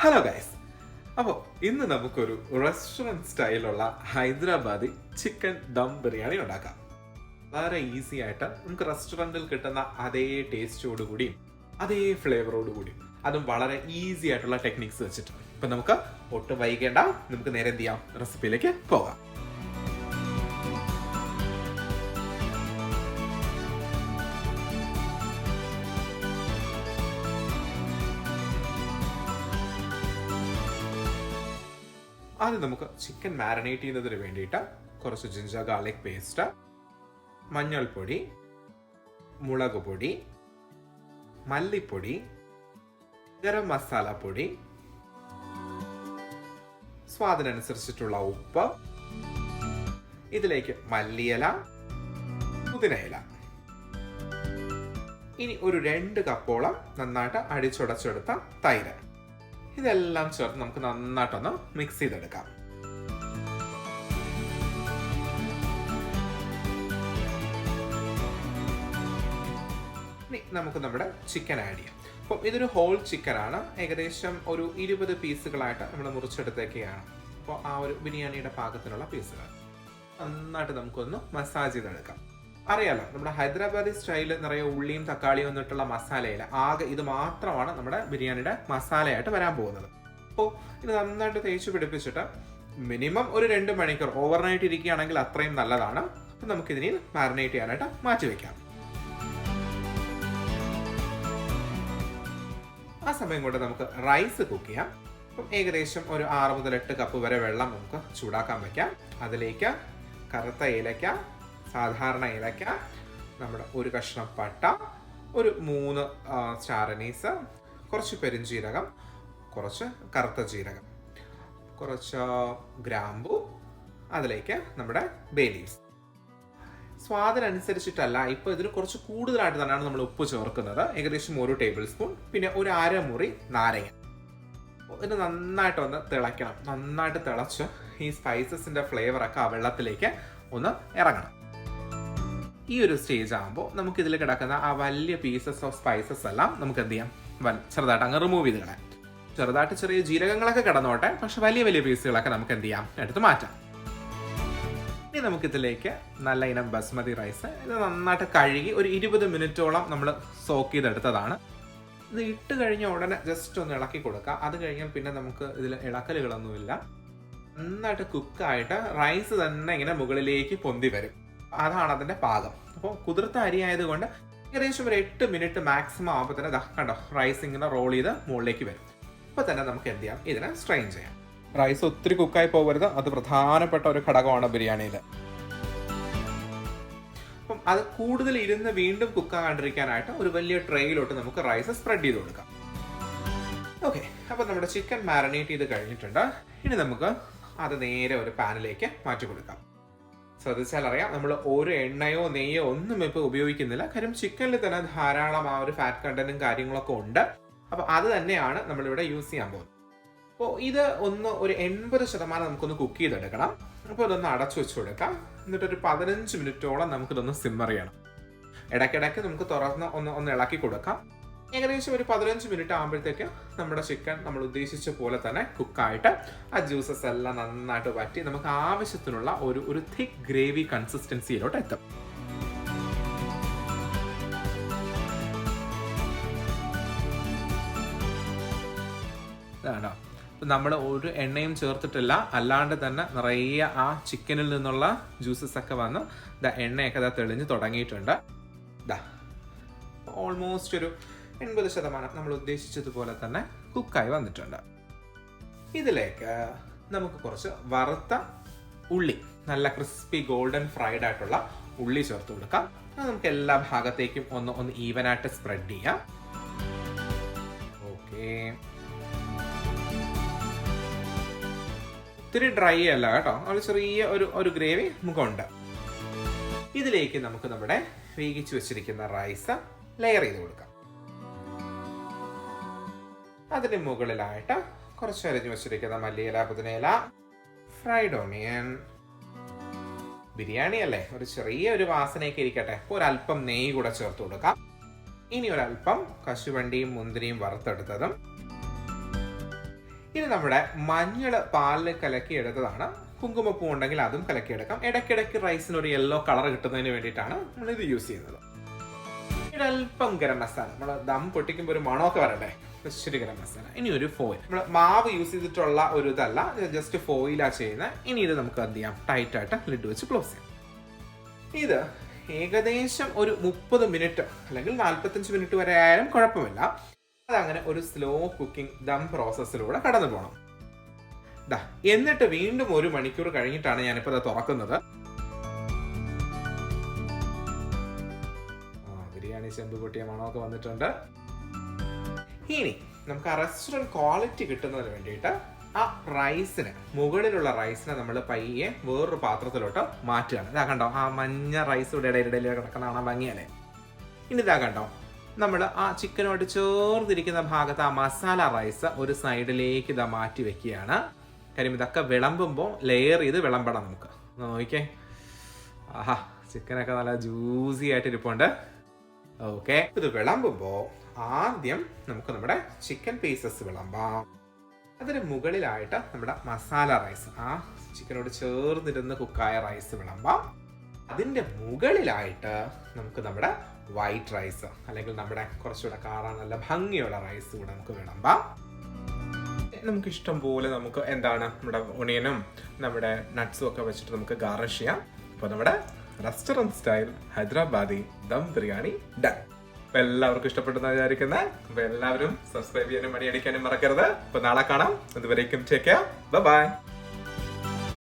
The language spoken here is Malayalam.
Hello guys. അപ്പോൾ ഇന്ന് നമുക്കൊരു റെസ്റ്റോറൻറ്റ് സ്റ്റൈലുള്ള ഹൈദരാബാദി ചിക്കൻ ദം ബിരിയാണി ഉണ്ടാക്കാം. വളരെ ഈസി ആയിട്ട് നമുക്ക് റെസ്റ്റോറൻറ്റിൽ കിട്ടുന്ന അതേ ടേസ്റ്റോടുകൂടിയും അതേ ഫ്ലേവറോടുകൂടിയും അതും വളരെ ഈസി ആയിട്ടുള്ള ടെക്നിക്സ് വെച്ചിട്ട്. അപ്പം നമുക്ക് ഒട്ടും വൈകേണ്ട, നമുക്ക് നേരെ എന്ത് ചെയ്യാം, റെസിപ്പിയിലേക്ക് പോകാം. ആദ്യം നമുക്ക് ചിക്കൻ മാരിനേറ്റ് ചെയ്യുന്നതിന് വേണ്ടിയിട്ട് കുറച്ച് ജിഞ്ചർ ഗാർലിക് പേസ്റ്റ്, മഞ്ഞൾപ്പൊടി, മുളക് പൊടി, മല്ലിപ്പൊടി, ഗരം മസാല പൊടി, സ്വാദിനനുസരിച്ചിട്ടുള്ള ഉപ്പ്, ഇതിലേക്ക് മല്ലിയില, പുതിനയില, ഇനി ഒരു 2 കപ്പോളം നന്നായിട്ട് അടിച്ചുടച്ചെടുത്ത തൈര്, ഇതെല്ലാം ചേർത്ത് നമുക്ക് നന്നായിട്ടൊന്ന് മിക്സ് ചെയ്തെടുക്കാം. ഇനി നമുക്ക് നമ്മുടെ ചിക്കൻ ആഡ് ചെയ്യാം. അപ്പം ഇതൊരു ഹോൾ ചിക്കനാണ്, ഏകദേശം ഒരു 20 പീസുകളായിട്ട് നമ്മൾ മുറിച്ചെടുത്തേക്കാണ്. അപ്പോൾ ആ ഒരു ബിരിയാണിയുടെ പാകത്തിനുള്ള പീസുകൾ നന്നായിട്ട് നമുക്കൊന്ന് മസാജ് ചെയ്തെടുക്കാം. അറിയാലോ, നമ്മുടെ ഹൈദരാബാദി സ്റ്റൈലിൽ നിറയെ ഉള്ളിയും തക്കാളിയും വന്നിട്ടുള്ള മസാലയില്ല, ആകെ ഇത് മാത്രമാണ് നമ്മുടെ ബിരിയാണിയുടെ മസാലയായിട്ട് വരാൻ പോകുന്നത്. അപ്പോൾ ഇത് നന്നായിട്ട് തേച്ച് പിടിപ്പിച്ചിട്ട് മിനിമം ഒരു 2 മണിക്കൂർ ഓവർനൈറ്റ് ഇരിക്കുകയാണെങ്കിൽ അത്രയും നല്ലതാണ്. അപ്പം നമുക്കിതിനെ മാരിനേറ്റ് ചെയ്യാനായിട്ട് മാറ്റി വയ്ക്കാം. ആ സമയം കൊണ്ട് നമുക്ക് റൈസ് കുക്ക് ചെയ്യാം. അപ്പം ഏകദേശം ഒരു 6 മുതൽ 8 കപ്പ് വരെ വെള്ളം നമുക്ക് ചൂടാക്കാൻ വയ്ക്കാം. അതിലേക്ക് കറുത്ത ഏലക്ക, സാധാരണ ഏലക്ക, നമ്മുടെ ഒരു കഷ്ണം പട്ട, ഒരു 3 സ്റ്റാർ അനീസ്, കുറച്ച് പെരുംജീരകം, കുറച്ച് കറുത്ത ജീരകം, കുറച്ച് ഗ്രാമ്പു, അതിലേക്ക് നമ്മുടെ ബേ ലീവ്സ്. സ്വാദിനനുസരിച്ചിട്ടല്ല, ഇപ്പോൾ ഇതിന് കുറച്ച് കൂടുതലായിട്ട് തന്നെയാണ് നമ്മൾ ഉപ്പ് ചേർക്കുന്നത്. ഏകദേശം 1 ടേബിൾ സ്പൂൺ, പിന്നെ ഒരു 1/2 മുറി നാരങ്ങ. ഇത് നന്നായിട്ടൊന്ന് തിളയ്ക്കണം. നന്നായിട്ട് തിളച്ച് ഈ സ്പൈസസിൻ്റെ ഫ്ലേവറൊക്കെ ആ വെള്ളത്തിലേക്ക് ഒന്ന് ഇറങ്ങണം. ഈ ഒരു സ്റ്റേജ് ആകുമ്പോൾ നമുക്ക് ഇതിൽ കിടക്കുന്ന ആ വലിയ പീസസ് ഓഫ് സ്പൈസസ് എല്ലാം നമുക്ക് എന്ത് ചെയ്യാം, ചെറുതായിട്ട് അങ്ങ് റിമൂവ് ചെയ്ത് കളയാം. ചെറുതായിട്ട് ചെറിയ ജീരകങ്ങളൊക്കെ കിടന്നോട്ടെ, പക്ഷെ വലിയ വലിയ പീസുകളൊക്കെ നമുക്ക് എന്ത് ചെയ്യാം, എടുത്ത് മാറ്റാം. ഇനി നമുക്കിതിലേക്ക് നല്ല ഇനം ബസ്മതി റൈസ്, ഇത് നന്നായിട്ട് കഴുകി ഒരു 20 മിനിറ്റോളം നമ്മൾ സോക്ക് ചെയ്തെടുത്തതാണ്. ഇത് ഇട്ട് കഴിഞ്ഞ ഉടനെ ജസ്റ്റ് ഒന്ന് ഇളക്കി കൊടുക്കുക. അത് കഴിഞ്ഞാൽ പിന്നെ നമുക്ക് ഇതിൽ ഇളക്കലുകളൊന്നുമില്ല. നന്നായിട്ട് കുക്കായിട്ട് റൈസ് തന്നെ ഇങ്ങനെ മുകളിലേക്ക് പൊന്തി വരും. അതാണ് അതിൻ്റെ പാകം. അപ്പോൾ കുതിർത്ത അരി ആയതുകൊണ്ട് ഏകദേശം ഒരു 8 മിനിറ്റ് മാക്സിമം ആകുമ്പോൾ തന്നെ കണ്ടോ, റൈസ് ഇങ്ങനെ റോൾ ചെയ്ത് മുകളിലേക്ക് വരും. അപ്പോൾ തന്നെ നമുക്ക് എന്ത് ചെയ്യാം, ഇതിനെ സ്ട്രെയിൻ ചെയ്യാം. റൈസ് ഒത്തിരി കുക്കായി പോകരുത്, അത് പ്രധാനപ്പെട്ട ഒരു ഘടകമാണ് ബിരിയാണിയിൽ. അപ്പം അത് കൂടുതൽ ഇരുന്ന് വീണ്ടും കുക്കാകാണ്ടിരിക്കാനായിട്ട് ഒരു വലിയ ട്രേയിലോട്ട് നമുക്ക് റൈസ് സ്പ്രെഡ് ചെയ്ത് കൊടുക്കാം. ഓക്കെ, അപ്പം നമ്മുടെ ചിക്കൻ മാരിനേറ്റ് ചെയ്ത് കഴിഞ്ഞിട്ടുണ്ട്. ഇനി നമുക്ക് അത് നേരെ ഒരു പാനിലേക്ക് മാറ്റി കൊടുക്കാം. ശ്രദ്ധിച്ചാൽ അറിയാം, നമ്മൾ ഒരു എണ്ണയോ നെയ്യോ ഒന്നും ഇപ്പോൾ ഉപയോഗിക്കുന്നില്ല. കാര്യം ചിക്കനിൽ തന്നെ ധാരാളം ആ ഒരു ഫാറ്റ് കണ്ടന്റും കാര്യങ്ങളൊക്കെ ഉണ്ട്. അപ്പോൾ അത് തന്നെയാണ് നമ്മളിവിടെ യൂസ് ചെയ്യാൻ പോകുന്നത്. അപ്പോൾ ഇത് ഒരു 80% നമുക്കൊന്ന് കുക്ക് ചെയ്തെടുക്കണം. അപ്പോൾ ഇതൊന്ന് അടച്ചു വെച്ച് കൊടുക്കാം. എന്നിട്ടൊരു 15 മിനിറ്റോളം നമുക്കിതൊന്ന് സിമ്മർ ചെയ്യണം. ഇടയ്ക്കിടയ്ക്ക് നമുക്ക് തുറന്ന് ഒന്ന് ഇളക്കി കൊടുക്കാം. ഏകദേശം ഒരു 15 മിനിറ്റ് ആകുമ്പോഴത്തേക്ക് നമ്മുടെ ചിക്കൻ നമ്മൾ ഉദ്ദേശിച്ച പോലെ തന്നെ കുക്കായിട്ട് ആ ജ്യൂസസ് എല്ലാം നന്നായിട്ട് വറ്റി നമുക്ക് ആവശ്യത്തിനുള്ള ഒരു തിക്ക് ഗ്രേവി കൺസിസ്റ്റൻസിയിലോട്ട് എത്തും. ഇതാണോ, നമ്മൾ ഒരു എണ്ണയും ചേർത്തിട്ടില്ല, അല്ലാണ്ട് തന്നെ നിറയെ ആ ചിക്കനിൽ നിന്നുള്ള ജ്യൂസസ് ഒക്കെ വന്ന് എണ്ണയൊക്കെ തെളിഞ്ഞ് തുടങ്ങിയിട്ടുണ്ട്. ഓൾമോസ്റ്റ് ഒരു 80% നമ്മൾ ഉദ്ദേശിച്ചതുപോലെ തന്നെ കുക്കായി വന്നിട്ടുണ്ട്. ഇതിലേക്ക് നമുക്ക് കുറച്ച് വറുത്ത ഉള്ളി, നല്ല ക്രിസ്പി ഗോൾഡൻ ഫ്രൈഡ് ആയിട്ടുള്ള ഉള്ളി ചേർത്ത് കൊടുക്കാം. അത് നമുക്ക് എല്ലാ ഭാഗത്തേക്കും ഒന്ന് ഈവനായിട്ട് സ്പ്രെഡ് ചെയ്യാം. ഓക്കെ, ഒത്തിരി ഡ്രൈ അല്ല കേട്ടോ, ഒരു ചെറിയ ഒരു ഗ്രേവി നമുക്കുണ്ട്. ഇതിലേക്ക് നമുക്ക് നമ്മുടെ വേവിച്ച് വെച്ചിരിക്കുന്ന റൈസ് ലെയർ ചെയ്ത് കൊടുക്കാം. അതിന് മുകളിലായിട്ട് കുറച്ച് അരിഞ്ഞു വെച്ചിരിക്കുന്ന മല്ലിയില, പുതിനയില, ഫ്രൈഡ് ഓണിയൻ. ബിരിയാണി അല്ലേ, ഒരു ചെറിയ വാസനയൊക്കെ ഇരിക്കട്ടെ. അപ്പോൾ ഒരല്പം നെയ്യ് കൂടെ ചേർത്ത് കൊടുക്കാം. ഇനി ഒരല്പം കശുവണ്ടിയും മുന്തിരിയും വറുത്തെടുത്തതും, ഇനി നമ്മുടെ മഞ്ഞൾ പാലിൽ കലക്കി എടുത്തതാണ്. കുങ്കുമപ്പൂ ഉണ്ടെങ്കിൽ അതും കലക്കിയെടുക്കാം. ഇടയ്ക്കിടയ്ക്ക് റൈസിന് ഒരു യെല്ലോ കളർ കിട്ടുന്നതിന് വേണ്ടിയിട്ടാണ് നമ്മളിത് യൂസ് ചെയ്യുന്നത്. ഇവിടെ അല്പം ഗരം മസാല, നമ്മൾ ദം പൊട്ടിക്കുമ്പോൾ ഒരു മണമൊക്കെ വരണ്ടേ, ഇച്ചിരി ഗരം മസാല. ഇനി ഒരു ഫോയിൽ, നമ്മൾ മാവ് യൂസ് ചെയ്തിട്ടുള്ള ഒരു ഇതല്ല, ജസ്റ്റ് ഫോയിലാണ് ചെയ്യുന്നത്. ഇനി ഇത് നമുക്ക് എന്ത് ചെയ്യാം, ടൈറ്റായിട്ട് ലിഡ് വെച്ച് ക്ലോസ് ചെയ്യാം. ഇത് ഏകദേശം ഒരു 30 മിനിറ്റ് അല്ലെങ്കിൽ 45 മിനിറ്റ് വരെ ആയാലും കുഴപ്പമില്ല. അതങ്ങനെ ഒരു സ്ലോ കുക്കിംഗ് ദം പ്രോസസ്സിലൂടെ കടന്നു പോകണം. എന്നിട്ട് വീണ്ടും 1 മണിക്കൂർ കഴിഞ്ഞിട്ടാണ് ഞാനിപ്പോൾ അത് തുറക്കുന്നത്. ബിരിയാണി ചെമ്പ് പൊട്ടിയ മണമൊക്കെ വന്നിട്ടുണ്ട്. ഇനി നമുക്ക് ആ റെസ്റ്റോറൻറ്റ് ക്വാളിറ്റി കിട്ടുന്നതിന് വേണ്ടിയിട്ട് ആ റൈസിന്, മുകളിലുള്ള റൈസിനെ നമ്മൾ പയ്യെ വേറൊരു പാത്രത്തിലോട്ട് മാറ്റുകയാണ്. ഇതാ കണ്ടോ, ആ മഞ്ഞ റൈസ് ഇവിടെ ഇടയിൽ കിടക്കുന്ന കാണാൻ ഭംഗിയല്ലേ. ഇനി ഇതാ കണ്ടോ, നമ്മൾ ആ ചിക്കനോട് ചേർന്നിരിക്കുന്ന ഭാഗത്ത് ആ മസാല റൈസ് ഒരു സൈഡിലേക്ക് ഇതാ മാറ്റി വെക്കുകയാണ്. കാര്യം ഇതൊക്കെ വിളമ്പുമ്പോൾ ലെയർ ചെയ്ത് വിളമ്പണം. നമുക്ക് നോക്കിക്കേ, ആഹാ, ചിക്കനൊക്കെ നല്ല ജ്യൂസി ആയിട്ട് ഇരിപ്പുണ്ട്. ഓക്കെ, ഇത് വിളമ്പുമ്പോൾ ആദ്യം നമുക്ക് നമ്മുടെ ചിക്കൻ പീസസ് വിളമ്പാം. അതിന് മുകളിലായിട്ട് നമ്മുടെ മസാല റൈസ്, ആ ചിക്കനോട് ചേർന്നിരുന്ന് കുക്കായ റൈസ് വിളമ്പാം. അതിൻ്റെ മുകളിലായിട്ട് നമുക്ക് നമ്മുടെ വൈറ്റ് റൈസ് അല്ലെങ്കിൽ നമ്മുടെ കുറച്ചുകൂടെ കാണാൻ നല്ല ഭംഗിയുള്ള റൈസ് കൂടെ നമുക്ക് വിളമ്പാം. നമുക്ക് ഇഷ്ടം പോലെ നമുക്ക് എന്താണ് നമ്മുടെ ഒണിയനും നമ്മുടെ നട്ട്സും ഒക്കെ വെച്ചിട്ട് നമുക്ക് ഗാർണിഷ് ചെയ്യാം. അപ്പോൾ നമ്മുടെ restaurant style Hyderabadi dum biryani done. അപ്പോൾ എല്ലാവർക്കും ഇഷ്ടപ്പെട്ടെന്ന് വിചാരിക്കുന്നത്. അപ്പോൾ എല്ലാവരും സബ്സ്ക്രൈബ് ചെയ്യാനും മണിയടിക്കാനും മറക്കരുത്. അപ്പോൾ നാളെ കാണാം. അതുവരേക്കും ടേക്ക് കെയർ. ബൈ.